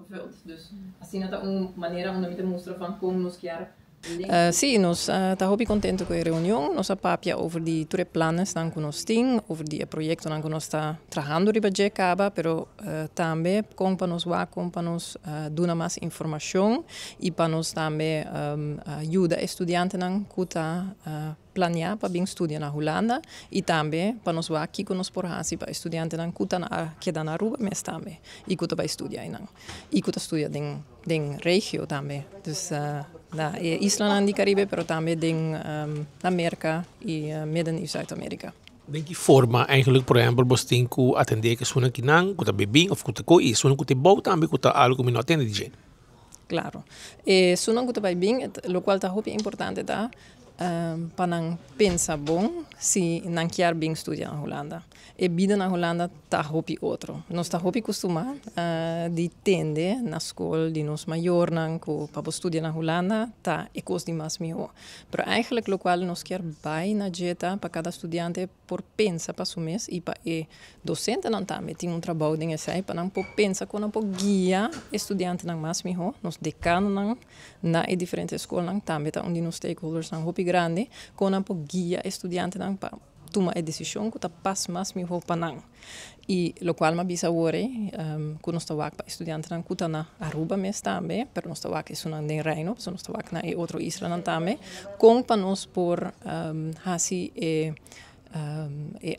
opvult. Dus assim dat uma maneira onde te mostra van como nos quer. Sim, nós estamos muito contentes com a reunião. Nós falamos over die twee plannen que nós temos, over die projetos que nós estamos trabalhando riba de Caba, pero também para nós dar mais informação e para nós também ajudar estudantes a planear para vir estudar na Holanda e também para nós aqui com nós porrasi para estudantes que estão na rua, mas também e que vai estudar e que estudar em regio também. Dus na Island en Caribe, pero também na América e Midden- e Zuid-Amerika. Denk je forma eigenlijk, por ejemplo, bosting ku atender que suena kinang, ku ta bebing of ku ta koi, suena ku te bau também ku ta algo que não atende de gente. Claro. E sunan ku ta bebing, lo qual ta hopi importante ta para não pensar bom se não quer bem estudar na Holanda. E vida na Holanda tá hopi outro. Nós tá hopi costuma de tende na escola de nos maior nan ko para estudar na Holanda tá e cos de mais melhor. Pero eigenlijk lo qual nós quer vai na jeta para cada estudante por pensar para su mês e para docente não também tem trabalho de essa para não por pensar com não por guia estudante não mais melhor. Nos decano não na diferentes escolas não também tá onde nos stakeholders não hopi grande com não por guia estudante não para tomar a decisão que está passo mais melhor para não. E lo qual me bisa worry, que nós estamos para estudantes não que na Aruba mesmo também, pero nós estamos aqui só na Reino, nós estamos aqui na outra isla não também, com para nós por assim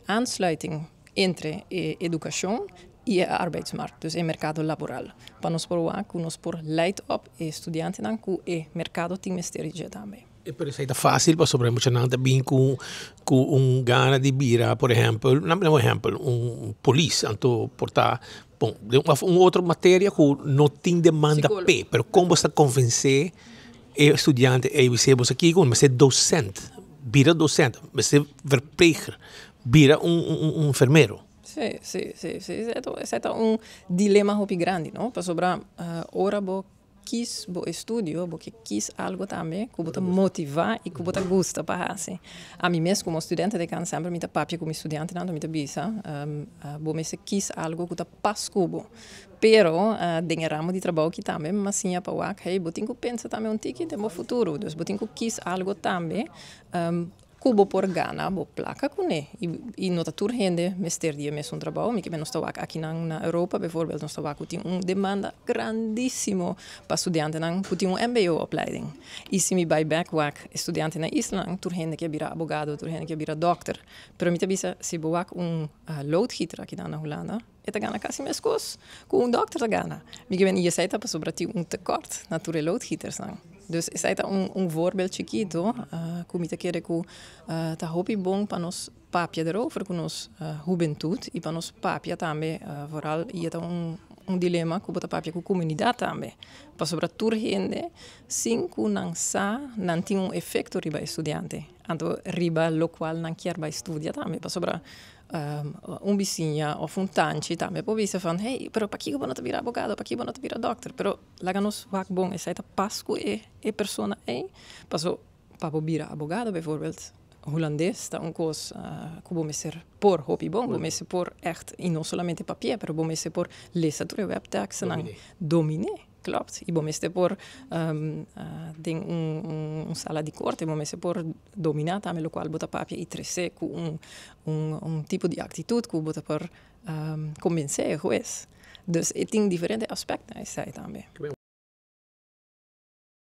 aansluiting entre a educação e a arbeidsmarkt, dus o mercado laboral. Para nós por lá, que nós por leid op estudantes não que o mercado tem mistério também. E per esempio è facile, per sobre mucha nanta bin con gana di birra, per esempio, un police, anto porta outra matéria que não tem demanda P, pero como está convencer o estudante e você aqui com você docente, bira docente, você verpleger, bira enfermeiro. Sim. Esse é dilema muito grande, não? Para sobre ora quis bo estudio, porque quis algo também que bota motivar e que bota gosta para assim. A mim mesmo como estudante de can sempre me ta papia como estudante não me ta bisa, bo me se quis algo que ta pascubo. Pero tem ramo de trabalho que também mas sim para o hey, botin que pensa também tique de meu futuro, dus botin que quis algo também cubo por gana, bo placa com ele. E nota tur gente mester dia mesmo trabalho, me que nós estamos aqui na Europa, bijvoorbeeld, nós estamos aqui tem demanda grandíssimo para estudante não, que tem MBO opleiding. E se me vai back estudante na Island, tur gente que vira abogado, tur gente que vira dokter. Pero me te bisa se boak loodgieter aqui na Holanda. E gana quase mais coisas com dokter te gana. Me que je zei dat sobre ti tekort na tur loodgieters não. Dus is het voorbeeld chiquito, como te quer que tá hopi bom para nós papia erover com nós juventude e para nós papia também, vooral e é dilema que bota papia com a comunidade também. Para sobre tur gente, cinco não sa, não tem efeito riba estudante, anto riba lo qual não quer vai estudar também. Para sobre vizinha ou tante também pode ser van hey, pero para que eu não te vira abogado, para que eu não te vira dokter, pero laga nos vaak bom is het pasco e persona paso para vira abogado bijvoorbeeld holandês tá coisa que bom ser por hobby bom ser por echt e não solamente papier, pero bom ser por lezen door webteksten en domine. Klopt. E bom este por sala de corte, bom este por dominar também o qual bota papia e trece com tipo de atitude que bota por convencer o juez. Dus het tem diferentes aspectos aí também.